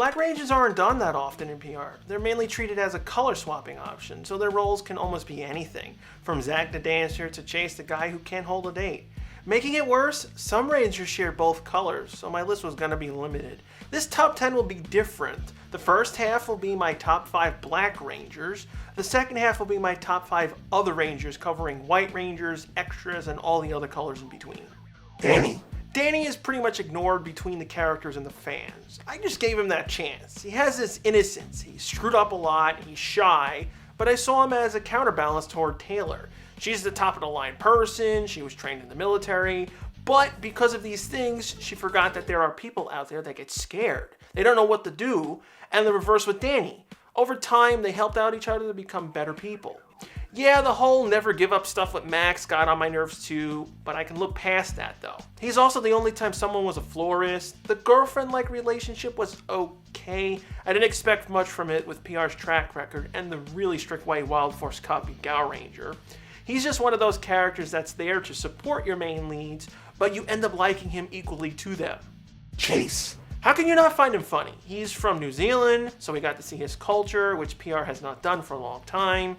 Black Rangers aren't done that often in PR. They're mainly treated as a color swapping option, so their roles can almost be anything, from Zack the dancer to Chase the guy who can't hold a date. Making it worse, some Rangers share both colors, so my list was going to be limited. This top 10 will be different. The first half will be my top 5 Black Rangers. The second half will be my top 5 other Rangers, covering White Rangers, extras, and all the other colors in between. Danny is pretty much ignored between the characters and the fans. I just gave him that chance. He has this innocence, he's screwed up a lot, he's shy, but I saw him as a counterbalance toward Taylor. She's the top of the line person, she was trained in the military, but because of these things, she forgot that there are people out there that get scared. They don't know what to do, and the reverse with Danny. Over time, they helped out each other to become better people. Yeah, the whole never give up stuff with Max got on my nerves too, but I can look past that though. He's also the only time someone was a florist. The girlfriend-like relationship was okay. I didn't expect much from it with PR's track record and the really strict way Wild Force copied Gow Ranger. He's just one of those characters that's there to support your main leads, but you end up liking him equally to them. Chase. How can you not find him funny? He's from New Zealand, so we got to see his culture, which PR has not done for a long time.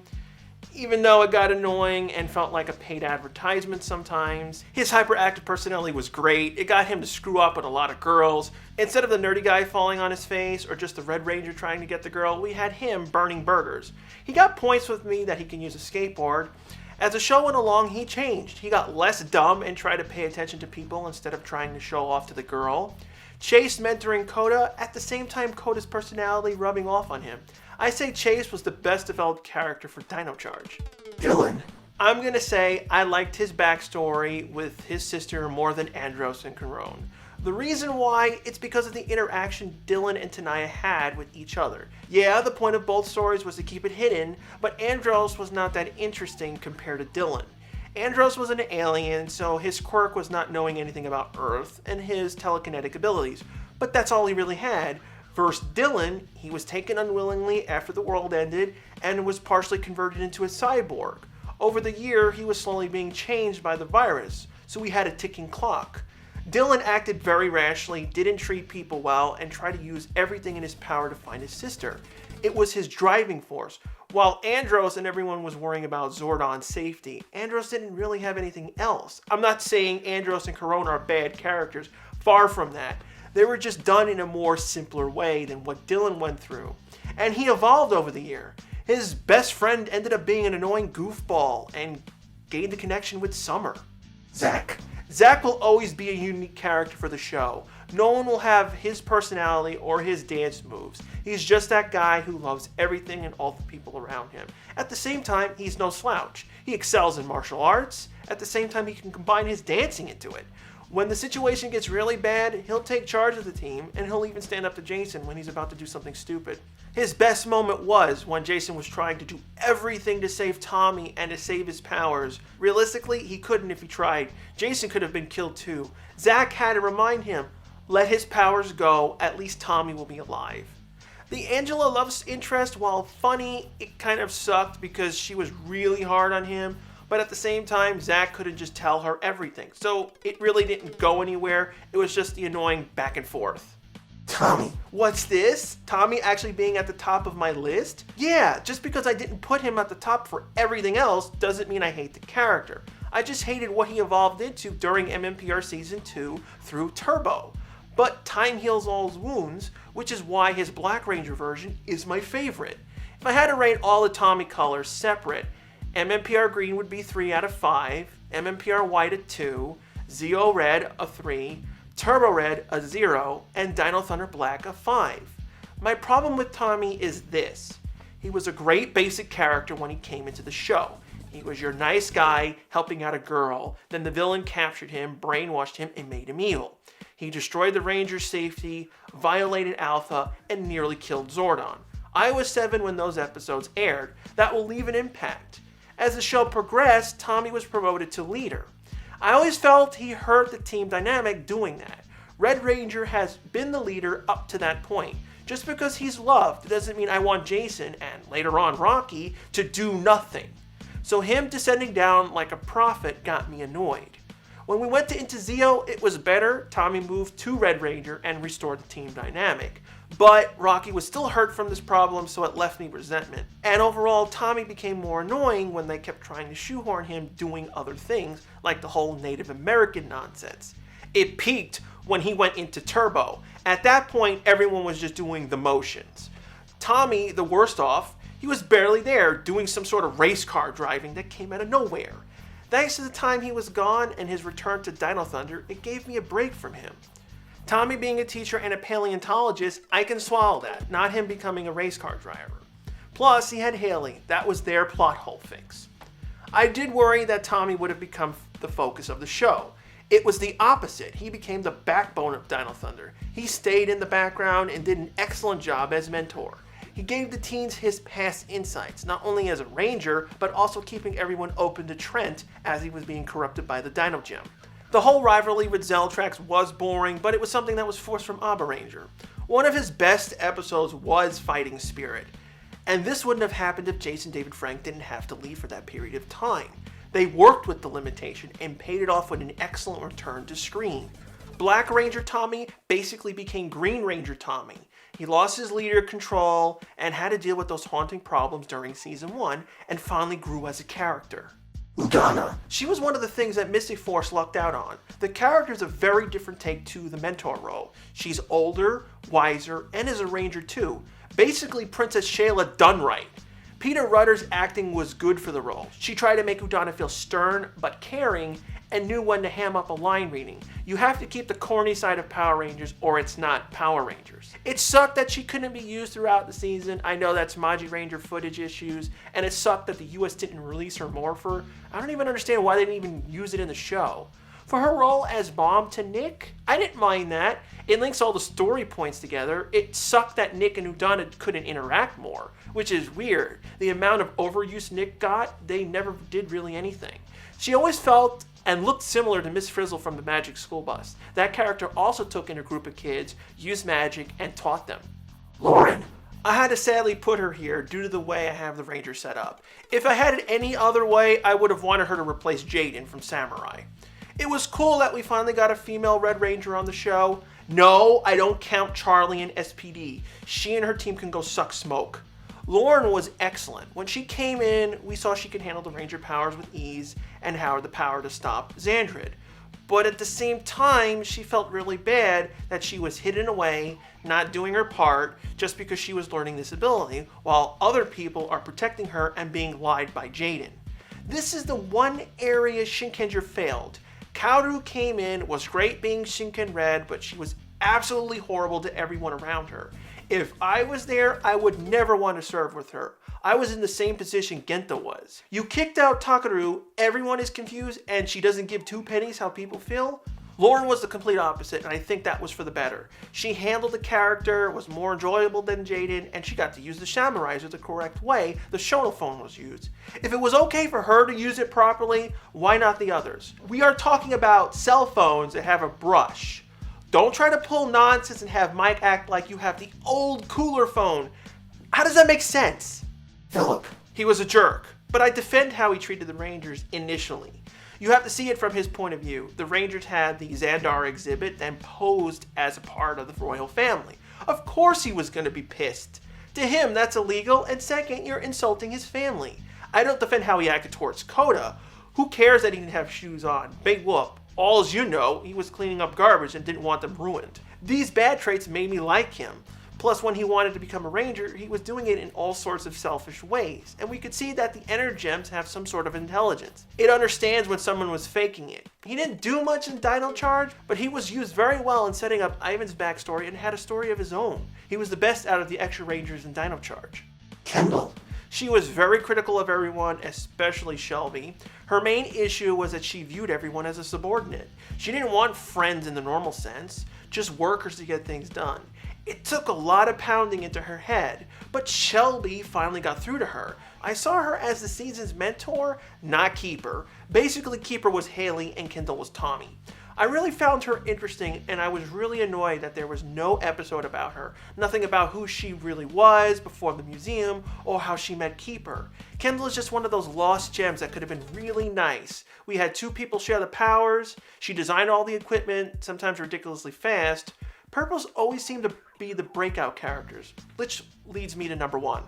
Even though it got annoying and felt like a paid advertisement sometimes. His hyperactive personality was great. It got him to screw up with a lot of girls. Instead of the nerdy guy falling on his face or just the Red Ranger trying to get the girl, we had him burning burgers. He got points with me that he can use a skateboard. As the show went along, he changed. He got less dumb and tried to pay attention to people instead of trying to show off to the girl. Chase mentoring Coda, at the same time Coda's personality rubbing off on him. I say Chase was the best developed character for Dino Charge. Dylan. I'm gonna say I liked his backstory with his sister more than Andros and Carone. The reason why, it's because of the interaction Dylan and Tanaya had with each other. Yeah, the point of both stories was to keep it hidden, but Andros was not that interesting compared to Dylan. Andros was an alien, so his quirk was not knowing anything about Earth and his telekinetic abilities, but that's all he really had. Versus Dylan, he was taken unwillingly after the world ended and was partially converted into a cyborg. Over the year, he was slowly being changed by the virus, so we had a ticking clock. Dylan acted very rashly, didn't treat people well, and tried to use everything in his power to find his sister. It was his driving force. While Andros and everyone was worrying about Zordon's safety, Andros didn't really have anything else. I'm not saying Andros and Carone are bad characters, far from that. They were just done in a more simpler way than what Dylan went through. And he evolved over the year. His best friend ended up being an annoying goofball and gained a connection with Summer. Zack. Zack will always be a unique character for the show. No one will have his personality or his dance moves. He's just that guy who loves everything and all the people around him. At the same time, he's no slouch. He excels in martial arts. At the same time, he can combine his dancing into it. When the situation gets really bad, he'll take charge of the team, and he'll even stand up to Jason when he's about to do something stupid. His best moment was when Jason was trying to do everything to save Tommy and to save his powers. Realistically, he couldn't if he tried. Jason could have been killed too. Zack had to remind him, let his powers go, at least Tommy will be alive. The Angela love interest, while funny, it kind of sucked because she was really hard on him. But at the same time, Zack couldn't just tell her everything. So it really didn't go anywhere. It was just the annoying back and forth. Tommy. What's this? Tommy actually being at the top of my list? Yeah, just because I didn't put him at the top for everything else doesn't mean I hate the character. I just hated what he evolved into during MMPR Season 2 through Turbo. But time heals all his wounds, which is why his Black Ranger version is my favorite. If I had to rate all the Tommy colors separate, MMPR Green would be 3 out of 5, MMPR White a 2, Zeo Red a 3, Turbo Red a 0, and Dino Thunder Black a 5. My problem with Tommy is this. He was a great basic character when he came into the show. He was your nice guy helping out a girl, then the villain captured him, brainwashed him, and made him evil. He destroyed the Ranger's safety, violated Alpha, and nearly killed Zordon. I was 7 when those episodes aired. That will leave an impact. As the show progressed, Tommy was promoted to leader. I always felt he hurt the team dynamic doing that. Red Ranger has been the leader up to that point. Just because he's loved doesn't mean I want Jason, and later on Rocky, to do nothing. So him descending down like a prophet got me annoyed. When we went into Zeo, it was better. Tommy moved to Red Ranger and restored the team dynamic. But Rocky was still hurt from this problem, so it left me resentment. And overall, Tommy became more annoying when they kept trying to shoehorn him doing other things, like the whole Native American nonsense. It peaked when he went into Turbo. At that point, everyone was just doing the motions. Tommy, the worst off, he was barely there, doing some sort of race car driving that came out of nowhere. Thanks to the time he was gone and his return to Dino Thunder, it gave me a break from him. Tommy being a teacher and a paleontologist, I can swallow that, not him becoming a race car driver. Plus, he had Haley. That was their plot hole fix. I did worry that Tommy would have become the focus of the show. It was the opposite. He became the backbone of Dino Thunder. He stayed in the background and did an excellent job as mentor. He gave the teens his past insights, not only as a ranger, but also keeping everyone open to Trent as he was being corrupted by the Dino Gem. The whole rivalry with Zeltrax was boring, but it was something that was forced from Abba Ranger. One of his best episodes was Fighting Spirit, and this wouldn't have happened if Jason David Frank didn't have to leave for that period of time. They worked with the limitation and paid it off with an excellent return to screen. Black Ranger Tommy basically became Green Ranger Tommy. He lost his leader control and had to deal with those haunting problems during season 1 and finally grew as a character. Donna. She was one of the things that Mystic Force lucked out on. The character is a very different take to the mentor role. She's older, wiser, and is a ranger too. Basically Princess Shayla done right. Peter Rudder's acting was good for the role. She tried to make Udonna feel stern but caring and knew when to ham up a line reading. You have to keep the corny side of Power Rangers or it's not Power Rangers. It sucked that she couldn't be used throughout the season. I know that's Maji Ranger footage issues, and it sucked that the US didn't release her Morpher. I don't even understand why they didn't even use it in the show. For her role as Bomb to Nick, I didn't mind that. It links all the story points together. It sucked that Nick and Udonna couldn't interact more, which is weird. The amount of overuse Nick got, they never did really anything. She always felt and looked similar to Miss Frizzle from the Magic School Bus. That character also took in a group of kids, used magic, and taught them. Lauren. I had to sadly put her here due to the way I have the Ranger set up. If I had it any other way, I would have wanted her to replace Jaden from Samurai. It was cool that we finally got a female Red Ranger on the show. No, I don't count Charlie and SPD. She and her team can go suck smoke. Lauren was excellent. When she came in, we saw she could handle the Ranger powers with ease and had the power to stop Xandrid. But at the same time, she felt really bad that she was hidden away, not doing her part, just because she was learning this ability, while other people are protecting her and being lied by Jaden. This is the one area Shinkenger failed. Kaoru came in, was great being Shinken Red, but she was absolutely horrible to everyone around her. If I was there, I would never want to serve with her. I was in the same position Genta was. You kicked out Takaru, everyone is confused, and she doesn't give two pennies how people feel? Lauren was the complete opposite, and I think that was for the better. She handled the character, was more enjoyable than Jaden, and she got to use the Shamarizer the correct way the Shonophone was used. If it was okay for her to use it properly, why not the others? We are talking about cell phones that have a brush. Don't try to pull nonsense and have Mike act like you have the old cooler phone. How does that make sense? Phillip. He was a jerk, but I defend how he treated the Rangers initially. You have to see it from his point of view. The Rangers had the Xandar exhibit and posed as a part of the royal family. Of course he was going to be pissed. To him, that's illegal, and second, you're insulting his family. I don't defend how he acted towards Coda. Who cares that he didn't have shoes on? Big whoop. All's you know, he was cleaning up garbage and didn't want them ruined. These bad traits made me like him. Plus, when he wanted to become a ranger, he was doing it in all sorts of selfish ways, and we could see that the Energy Gems have some sort of intelligence. It understands when someone was faking it. He didn't do much in Dino Charge, but he was used very well in setting up Ivan's backstory and had a story of his own. He was the best out of the extra Rangers in Dino Charge. Kendall. She was very critical of everyone, especially Shelby. Her main issue was that she viewed everyone as a subordinate. She didn't want friends in the normal sense, just workers to get things done. It took a lot of pounding into her head, but Shelby finally got through to her. I saw her as the season's mentor, not keeper. Basically, keeper was Haley and Kendall was Tommy. I really found her interesting, and I was really annoyed that there was no episode about her. Nothing about who she really was before the museum, or how she met Keeper. Kendall is just one of those lost gems that could have been really nice. We had two people share the powers, she designed all the equipment, sometimes ridiculously fast. Purples always seem to be the breakout characters, which leads me to number 1.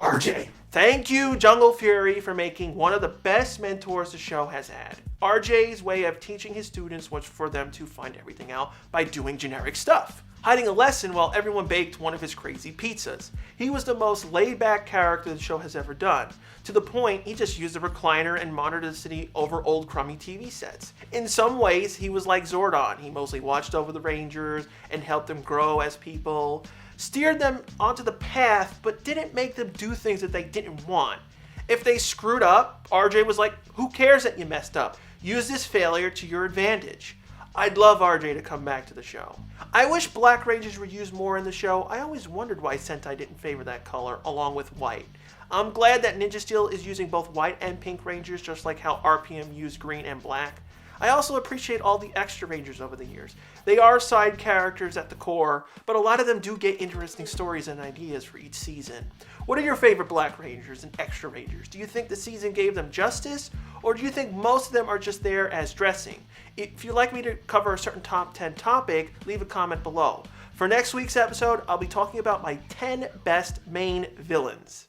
RJ. Thank you, Jungle Fury, for making one of the best mentors the show has had. RJ's way of teaching his students was for them to find everything out by doing generic stuff, hiding a lesson while everyone baked one of his crazy pizzas. He was the most laid-back character the show has ever done, to the point he just used a recliner and monitored the city over old crummy TV sets. In some ways, he was like Zordon. He mostly watched over the Rangers and helped them grow as people, steered them onto the path, but didn't make them do things that they didn't want. If they screwed up, RJ was like, who cares that you messed up? Use this failure to your advantage. I'd love RJ to come back to the show. I wish Black Rangers were used more in the show. I always wondered why Sentai didn't favor that color along with white. I'm glad that Ninja Steel is using both white and pink Rangers, just like how RPM used green and black. I also appreciate all the extra Rangers over the years. They are side characters at the core, but a lot of them do get interesting stories and ideas for each season. What are your favorite Black Rangers and extra Rangers? Do you think the season gave them justice, or do you think most of them are just there as dressing? If you'd like me to cover a certain top 10 topic, leave a comment below. For next week's episode, I'll be talking about my 10 best main villains.